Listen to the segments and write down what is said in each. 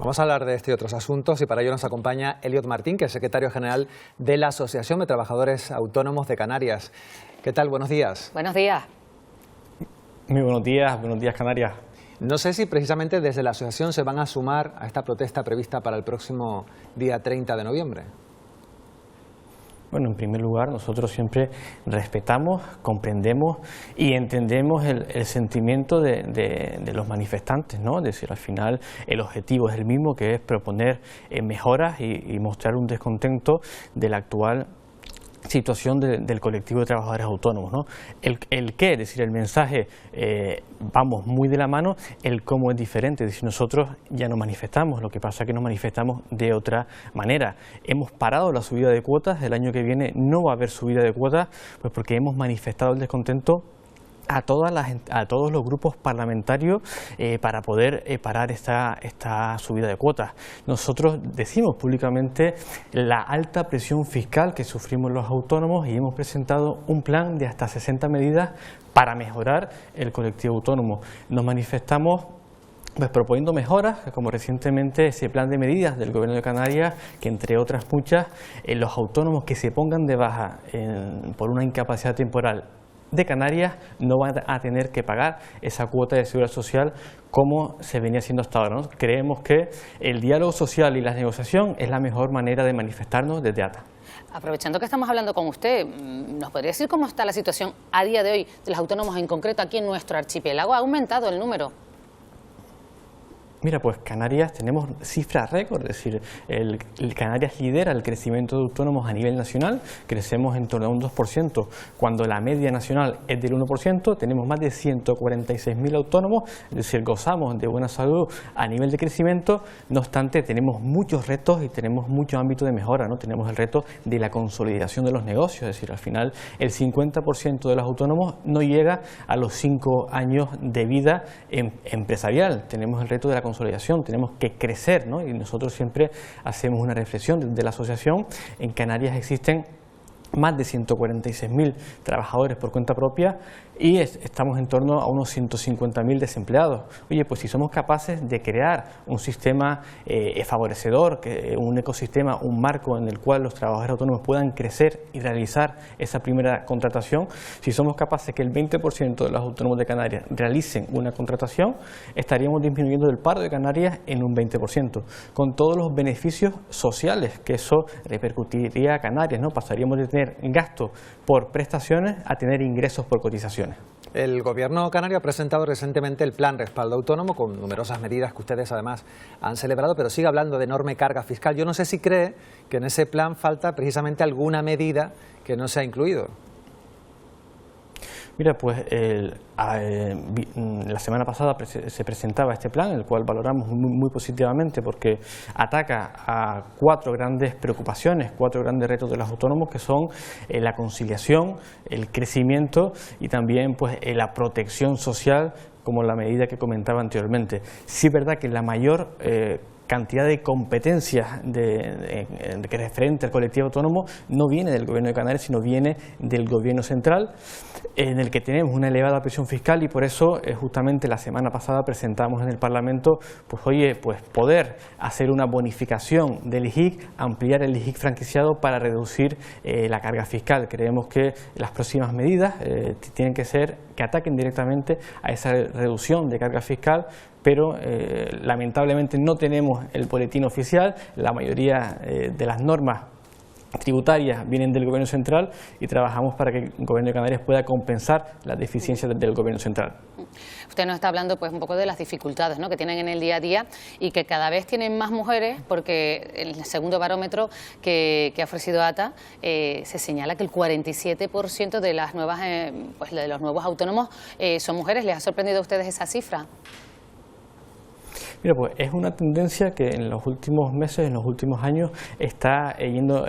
Vamos a hablar de este y otros asuntos y para ello nos acompaña Eliot Martín, que es secretario general de la Asociación de Trabajadores Autónomos de Canarias. ¿Qué tal? Buenos días. Buenos días. Muy buenos días Canarias. No sé si precisamente desde la asociación se van a sumar a esta protesta prevista para el próximo día 30 de noviembre. Bueno, en primer lugar, nosotros siempre respetamos, comprendemos y entendemos el sentimiento de los manifestantes, ¿no? Es decir, al final el objetivo es el mismo, que es proponer mejoras y mostrar un descontento de la actual situación del colectivo de trabajadores autónomos, ¿no? El qué, es decir, el mensaje, vamos muy de la mano, el cómo es diferente. Es decir, nosotros ya nos manifestamos, lo que pasa es que nos manifestamos de otra manera. Hemos parado la subida de cuotas, el año que viene no va a haber subida de cuotas, pues porque hemos manifestado el descontento a todos los grupos parlamentarios para poder parar esta subida de cuotas. Nosotros decimos públicamente la alta presión fiscal que sufrimos los autónomos y hemos presentado un plan de hasta 60 medidas para mejorar el colectivo autónomo. Nos manifestamos pues proponiendo mejoras, como recientemente ese plan de medidas del Gobierno de Canarias, que entre otras muchas, los autónomos que se pongan de baja por una incapacidad temporal de Canarias no van a tener que pagar esa cuota de seguridad social como se venía haciendo hasta ahora, ¿no? Creemos que el diálogo social y la negociación es la mejor manera de manifestarnos desde ATA. Aprovechando que estamos hablando con usted, ¿nos podría decir cómo está la situación a día de hoy de los autónomos en concreto aquí en nuestro archipiélago? ¿Ha aumentado el número? Mira, pues Canarias tenemos cifras récord, es decir, el Canarias lidera el crecimiento de autónomos a nivel nacional, crecemos en torno a un 2%, cuando la media nacional es del 1%, tenemos más de 146.000 autónomos, es decir, gozamos de buena salud a nivel de crecimiento. No obstante, tenemos muchos retos y tenemos mucho ámbito de mejora, ¿no? Tenemos el reto de la consolidación de los negocios, es decir, al final el 50% de los autónomos no llega a los 5 años de vida empresarial. Tenemos el reto de la consolidación, tenemos que crecer, ¿no? Y nosotros siempre hacemos una reflexión de la asociación. En Canarias existen más de 146.000 trabajadores por cuenta propia y estamos en torno a unos 150.000 desempleados. Oye, pues si somos capaces de crear un sistema favorecedor, un ecosistema, un marco en el cual los trabajadores autónomos puedan crecer y realizar esa primera contratación, si somos capaces que el 20% de los autónomos de Canarias realicen una contratación, estaríamos disminuyendo el paro de Canarias en un 20%, con todos los beneficios sociales que eso repercutiría a Canarias, ¿no? Pasaríamos de tener gasto por prestaciones a tener ingresos por cotizaciones. El Gobierno canario ha presentado recientemente el Plan Respaldo Autónomo con numerosas medidas que ustedes además han celebrado, pero sigue hablando de enorme carga fiscal. Yo no sé si cree que en ese plan falta precisamente alguna medida que no se ha incluido. Mira, pues la semana pasada se presentaba este plan, el cual valoramos muy positivamente porque ataca a 4 grandes preocupaciones, 4 grandes retos de los autónomos, que son la conciliación, el crecimiento y también pues la protección social, como la medida que comentaba anteriormente. Sí es verdad que la mayor cantidad de competencias que referente al colectivo autónomo no viene del Gobierno de Canarias, sino viene del Gobierno central, en el que tenemos una elevada presión fiscal y por eso justamente la semana pasada presentamos en el Parlamento pues poder hacer una bonificación del IJIC, ampliar el IJIC franquiciado para reducir la carga fiscal. Creemos que las próximas medidas tienen que ser que ataquen directamente a esa reducción de carga fiscal, pero lamentablemente no tenemos el boletín oficial. La mayoría de las normas tributarias vienen del Gobierno central y trabajamos para que el Gobierno de Canarias pueda compensar las deficiencias del Gobierno central. Usted nos está hablando pues un poco de las dificultades, ¿no?, que tienen en el día a día y que cada vez tienen más mujeres, porque el segundo barómetro que ha ofrecido ATA se señala que el 47% de las nuevas de los nuevos autónomos son mujeres. ¿Les ha sorprendido a ustedes esa cifra? Mira, pues es una tendencia que en los últimos meses, en los últimos años, está yendo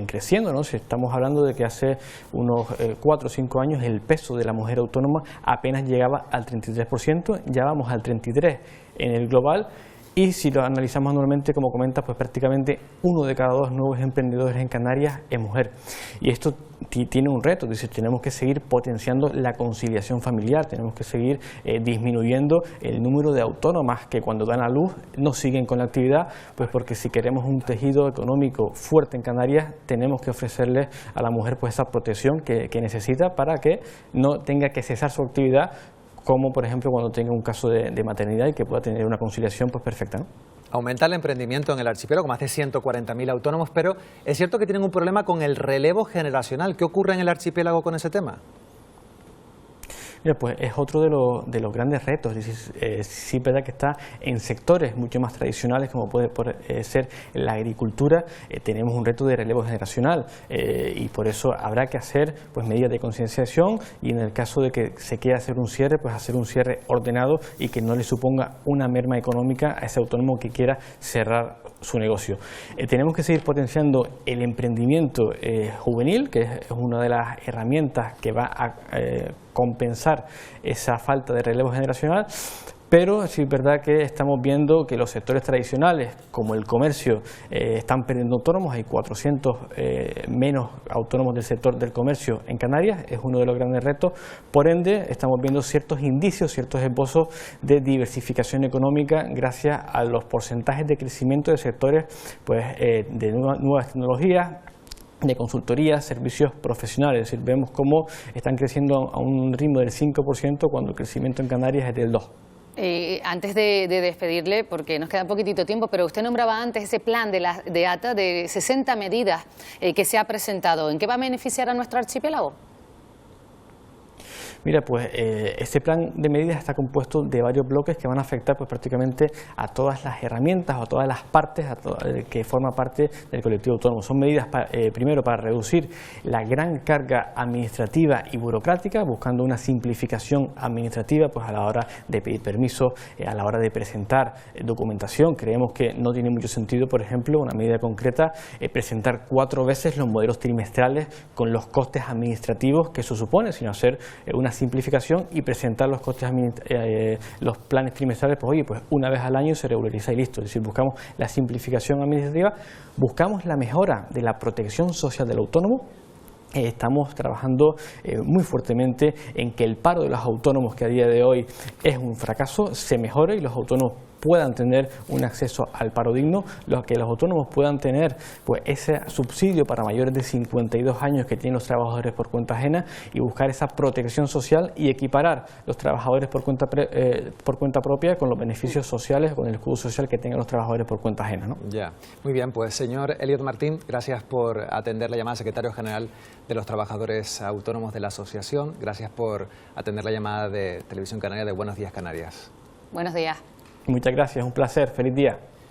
creciendo, ¿no? Si estamos hablando de que hace unos 4 o 5 años el peso de la mujer autónoma apenas llegaba al 33%, ya vamos al 33% en el global. Y si lo analizamos anualmente, como comentas, pues prácticamente 1 de cada 2 nuevos emprendedores en Canarias es mujer. Y esto tiene un reto, es decir, tenemos que seguir potenciando la conciliación familiar, tenemos que seguir disminuyendo el número de autónomas que cuando dan a luz no siguen con la actividad, pues porque si queremos un tejido económico fuerte en Canarias, tenemos que ofrecerle a la mujer pues esa protección que necesita para que no tenga que cesar su actividad, como por ejemplo cuando tenga un caso de maternidad y que pueda tener una conciliación pues perfecta, ¿no? Aumenta el emprendimiento en el archipiélago, más de 140.000 autónomos, pero es cierto que tienen un problema con el relevo generacional. ¿Qué ocurre en el archipiélago con ese tema? Mira, pues es otro de los grandes retos. Sí es verdad que está en sectores mucho más tradicionales como puede ser la agricultura. Tenemos un reto de relevo generacional y por eso habrá que hacer pues medidas de concienciación y en el caso de que se quiera hacer un cierre, pues hacer un cierre ordenado y que no le suponga una merma económica a ese autónomo que quiera cerrar su negocio. Tenemos que seguir potenciando el emprendimiento juvenil, que es una de las herramientas que va a compensar esa falta de relevo generacional, pero sí es verdad que estamos viendo que los sectores tradicionales, como el comercio, están perdiendo autónomos. Hay 400 menos autónomos del sector del comercio en Canarias, es uno de los grandes retos. Por ende, estamos viendo ciertos indicios, ciertos esbozos de diversificación económica gracias a los porcentajes de crecimiento de sectores pues, de nuevas tecnologías, de consultoría, servicios profesionales. Es decir, vemos cómo están creciendo a un ritmo del 5% cuando el crecimiento en Canarias es del 2%. Antes de despedirle, porque nos queda poquitito tiempo, pero usted nombraba antes ese plan de ATA de 60 medidas que se ha presentado. ¿En qué va a beneficiar a nuestro archipiélago? Mira, pues este plan de medidas está compuesto de varios bloques que van a afectar pues prácticamente a todas las herramientas o a todas las partes que forman parte del colectivo autónomo. Son medidas primero para reducir la gran carga administrativa y burocrática, buscando una simplificación administrativa pues a la hora de pedir permisos, a la hora de presentar documentación. Creemos que no tiene mucho sentido, por ejemplo, una medida concreta, presentar 4 veces los modelos trimestrales con los costes administrativos que eso supone, sino hacer una simplificación y presentar los costes los planes trimestrales, pues oye, pues una vez al año se regulariza y listo. Es decir, buscamos la simplificación administrativa, buscamos la mejora de la protección social del autónomo. Estamos trabajando muy fuertemente en que el paro de los autónomos, que a día de hoy es un fracaso, se mejore y los autónomos puedan tener un acceso al paro digno, que los autónomos puedan tener pues ese subsidio para mayores de 52 años que tienen los trabajadores por cuenta ajena y buscar esa protección social y equiparar los trabajadores por cuenta propia con los beneficios sociales, con el escudo social que tengan los trabajadores por cuenta ajena, ¿no? Ya, muy bien, pues señor Elliot Martín, gracias por atender la llamada, secretario general de los trabajadores autónomos de la asociación, gracias por atender la llamada de Televisión Canaria de Buenos Días Canarias. Buenos días. Muchas gracias, un placer, feliz día.